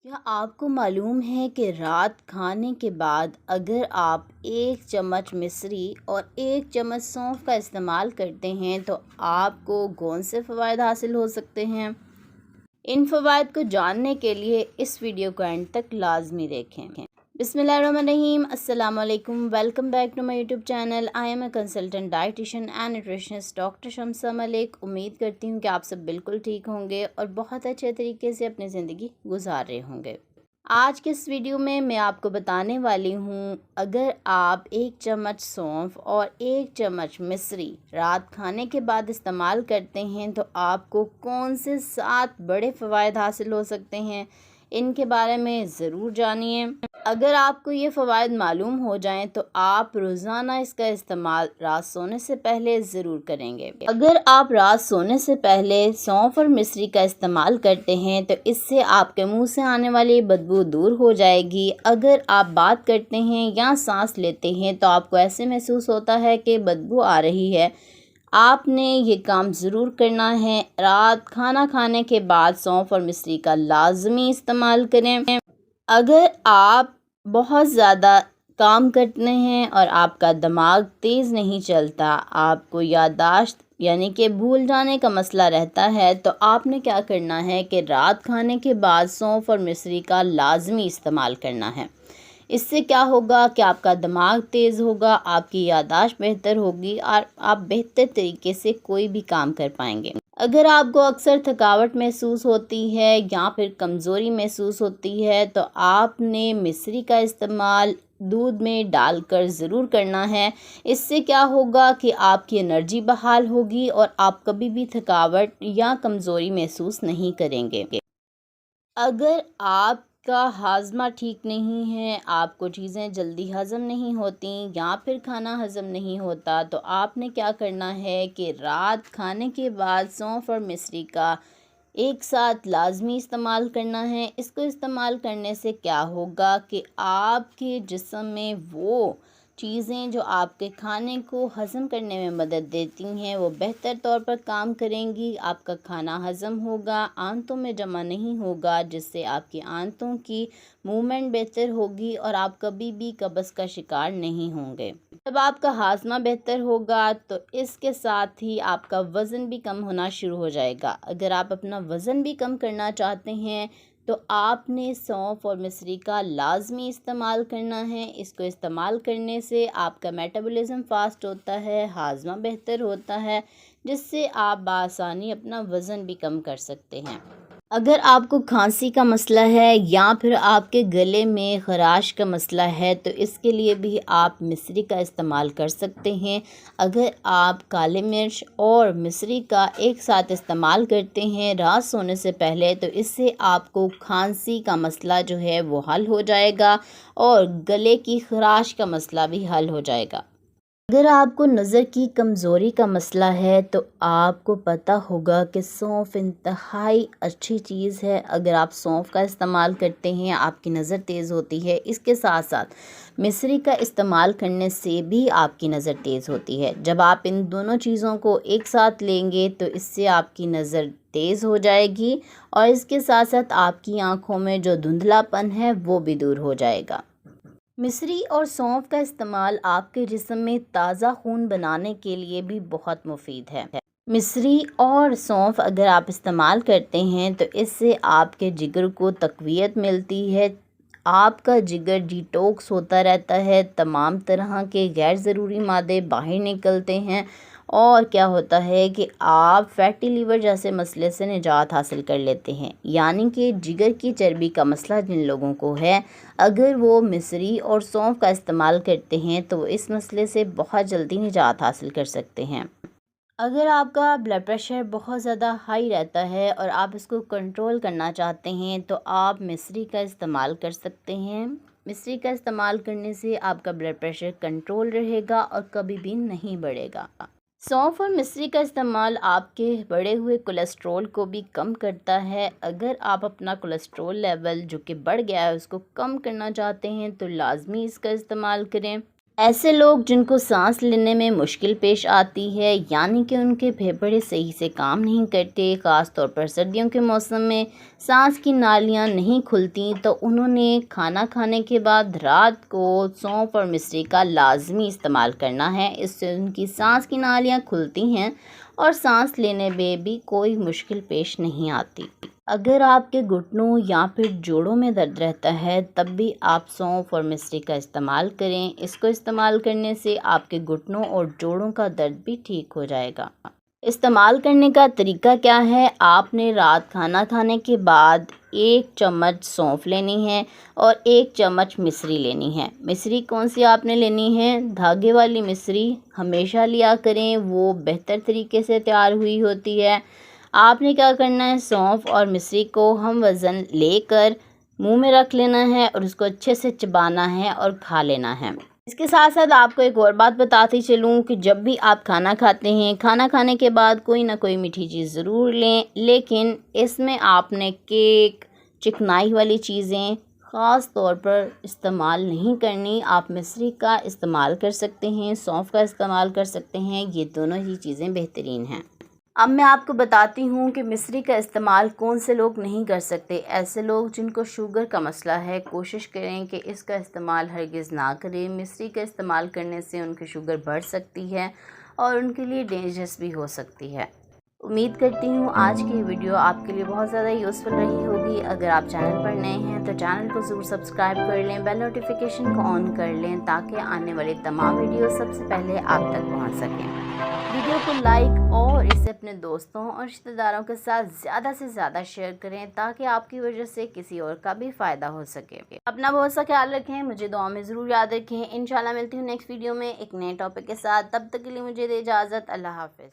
क्या आपको मालूम है कि रात खाने के बाद अगर आप 1 चम्मच मिश्री और 1 चम्मच सौंफ का इस्तेमाल करते हैं तो आपको कौन से फ़वाइद हासिल हो सकते हैं। इन फ़वाइद को जानने के लिए इस वीडियो को एंड तक लाजमी देखें। बिस्मिल्लाहिर्रहमानिर्रहीम, अस्सलाम वालेकुम, welcome back to my YouTube channel. I am a consultant dietitian and nutritionist doctor Shamsa Malik. उम्मीद करती हूँ कि आप सब बिल्कुल ठीक होंगे और बहुत अच्छे तरीके से अपनी ज़िंदगी गुजार रहे होंगे। आज के इस वीडियो में मैं आपको बताने वाली हूँ, अगर आप 1 चम्मच सौंफ और 1 चम्मच मिश्री रात खाने के बाद इस्तेमाल करते हैं तो आपको कौन से 7 बड़े फ़वाइद हासिल हो सकते हैं, इनके बारे में ज़रूर जानिए। अगर आपको ये फ़वाइद मालूम हो जाएं तो आप रोज़ाना इसका इस्तेमाल रात सोने से पहले ज़रूर करेंगे। अगर आप रात सोने से पहले सौंफ और मिश्री का इस्तेमाल करते हैं तो इससे आपके मुंह से आने वाली बदबू दूर हो जाएगी। अगर आप बात करते हैं या सांस लेते हैं तो आपको ऐसे महसूस होता है कि बदबू आ रही है, आपने ये काम ज़रूर करना है। रात खाना खाने के बाद सौंफ और मिश्री का लाजमी इस्तेमाल करें। अगर आप बहुत ज़्यादा काम करते हैं और आपका दिमाग तेज़ नहीं चलता, आपको याददाश्त यानी कि भूल जाने का मसला रहता है, तो आपने क्या करना है कि रात खाने के बाद सौंफ और मिश्री का लाजमी इस्तेमाल करना है। इससे क्या होगा कि आपका दिमाग तेज़ होगा, आपकी याददाश्त बेहतर होगी और आप बेहतर तरीके से कोई भी काम कर पाएंगे। अगर आपको अक्सर थकावट महसूस होती है या फिर कमज़ोरी महसूस होती है तो आपने मिश्री का इस्तेमाल दूध में डालकर ज़रूर करना है। इससे क्या होगा कि आपकी एनर्जी बहाल होगी और आप कभी भी थकावट या कमज़ोरी महसूस नहीं करेंगे। अगर आपका हाजमा ठीक नहीं है, आपको चीज़ें जल्दी हज़म नहीं होती या फिर खाना हज़म नहीं होता, तो आपने क्या करना है कि रात खाने के बाद सौंफ और मिश्री का एक साथ लाजमी इस्तेमाल करना है। इसको इस्तेमाल करने से क्या होगा कि आपके जिस्म में वो चीज़ें जो आपके खाने को हज़म करने में मदद देती हैं वो बेहतर तौर पर काम करेंगी। आपका खाना हज़म होगा, आंतों में जमा नहीं होगा, जिससे आपकी आंतों की मूवमेंट बेहतर होगी और आप कभी भी कब्ज़ का शिकार नहीं होंगे। जब आपका हाजमा बेहतर होगा तो इसके साथ ही आपका वज़न भी कम होना शुरू हो जाएगा। अगर आप अपना वज़न भी कम करना चाहते हैं तो आपने सौंफ और मिश्री का लाजमी इस्तेमाल करना है। इसको इस्तेमाल करने से आपका मेटाबॉलिज्म फास्ट होता है, हाजमा बेहतर होता है, जिससे आप बआसानी अपना वज़न भी कम कर सकते हैं। अगर आपको खांसी का मसला है या फिर आपके गले में ख़राश का मसला है तो इसके लिए भी आप मिश्री का इस्तेमाल कर सकते हैं। अगर आप काली मिर्च और मिश्री का एक साथ इस्तेमाल करते हैं रात सोने से पहले तो इससे आपको खांसी का मसला जो है वो हल हो जाएगा और गले की ख़राश का मसला भी हल हो जाएगा। अगर आपको नज़र की कमज़ोरी का मसला है तो आपको पता होगा कि सौंफ इंतहाई अच्छी चीज़ है। अगर आप सौंफ का इस्तेमाल करते हैं आपकी नज़र तेज़ होती है। इसके साथ साथ मिश्री का इस्तेमाल करने से भी आपकी नज़र तेज़ होती है। जब आप इन दोनों चीज़ों को एक साथ लेंगे तो इससे आपकी नज़र तेज़ हो जाएगी और इसके साथ साथ आपकी आँखों में जो धुंधलापन है वो भी दूर हो जाएगा। मिश्री और सौंफ का इस्तेमाल आपके जिस्म में ताज़ा खून बनाने के लिए भी बहुत मुफीद है। मिश्री और सौंफ अगर आप इस्तेमाल करते हैं तो इससे आपके जिगर को तक़वियत मिलती है, आपका जिगर डिटॉक्स होता रहता है, तमाम तरह के गैर ज़रूरी मादे बाहर निकलते हैं और क्या होता है कि आप फैटी लीवर जैसे मसले से निजात हासिल कर लेते हैं। यानी कि जिगर की चर्बी का मसला जिन लोगों को है, अगर वो मिश्री और सौंफ का इस्तेमाल करते हैं तो इस मसले से बहुत जल्दी निजात हासिल कर सकते हैं। अगर आपका ब्लड प्रेशर बहुत ज़्यादा हाई रहता है और आप इसको कंट्रोल करना चाहते हैं तो आप मिश्री का इस्तेमाल कर सकते हैं। मिश्री का इस्तेमाल करने से आपका ब्लड प्रेशर कंट्रोल रहेगा और कभी भी नहीं बढ़ेगा। सौंफ और मिश्री का इस्तेमाल आपके बढ़े हुए कोलेस्ट्रॉल को भी कम करता है। अगर आप अपना कोलेस्ट्रॉल लेवल जो कि बढ़ गया है उसको कम करना चाहते हैं तो लाजमी इसका इस्तेमाल करें। ایسے لوگ جن کو سانس لینے میں مشکل پیش آتی ہے، یعنی کہ ان کے پھیپھڑے صحیح سے کام نہیں کرتے، خاص طور پر سردیوں کے موسم میں سانس کی نالیاں نہیں کھلتی، تو انہوں نے کھانا کھانے کے بعد رات کو سونف اور مصری کا لازمی استعمال کرنا ہے۔ اس سے ان کی سانس کی نالیاں کھلتی ہیں اور سانس لینے میں بھی کوئی مشکل پیش نہیں آتی۔ اگر آپ کے گھٹنوں یا پھر جوڑوں میں درد رہتا ہے تب بھی آپ سونف اور مصری کا استعمال کریں۔ اس کو استعمال کرنے سے آپ کے گھٹنوں اور جوڑوں کا درد بھی ٹھیک ہو جائے گا۔ استعمال کرنے کا طریقہ کیا ہے؟ آپ نے رات کھانا کھانے کے بعد 1 چمچ سونف لینی ہے اور 1 چمچ مصری لینی ہے۔ مصری کون سی آپ نے لینی ہے؟ دھاگے والی مصری ہمیشہ لیا کریں، وہ بہتر طریقے سے تیار ہوئی ہوتی ہے۔ آپ نے کیا کرنا ہے، سونف اور مصری کو ہم وزن لے کر منہ میں رکھ لینا ہے اور اس کو اچھے سے چبانا ہے اور کھا لینا ہے۔ اس کے ساتھ ساتھ آپ کو ایک اور بات بتاتی چلوں کہ جب بھی آپ کھانا کھاتے ہیں، کھانا کھانے کے بعد کوئی نہ کوئی میٹھی چیز ضرور لیں، لیکن اس میں آپ نے کیک، چکنائی والی چیزیں خاص طور پر استعمال نہیں کرنی۔ آپ مصری کا استعمال کر سکتے ہیں، سونف کا استعمال کر سکتے ہیں، یہ دونوں ہی چیزیں بہترین ہیں۔ اب میں آپ کو بتاتی ہوں کہ مصری کا استعمال کون سے لوگ نہیں کر سکتے۔ ایسے لوگ جن کو شوگر کا مسئلہ ہے، کوشش کریں کہ اس کا استعمال ہرگز نہ کریں۔ مصری کا استعمال کرنے سے ان کی شوگر بڑھ سکتی ہے اور ان کے لیے ڈینجرس بھی ہو سکتی ہے۔ امید کرتی ہوں آج کی یہ ویڈیو آپ کے لیے بہت زیادہ یوزفل رہی ہوگی۔ اگر آپ چینل پر نئے ہیں تو چینل کو ضرور سبسکرائب کر لیں، بیل نوٹیفیکیشن کو آن کر لیں تاکہ آنے والی تمام ویڈیو سب سے پہلے آپ تک پہنچ سکیں۔ ویڈیو کو لائک اور اسے اپنے دوستوں اور رشتہ داروں کے ساتھ زیادہ سے زیادہ شیئر کریں تاکہ آپ کی وجہ سے کسی اور کا بھی فائدہ ہو سکے۔ اپنا بہت سا خیال رکھیں، مجھے دعا میں ضرور یاد رکھیں۔ انشاءاللہ ملتی ہوں نیکسٹ ویڈیو میں ایک نئے ٹاپک کے ساتھ، تب تک کے لیے مجھے دے اجازت۔ اللہ حافظ۔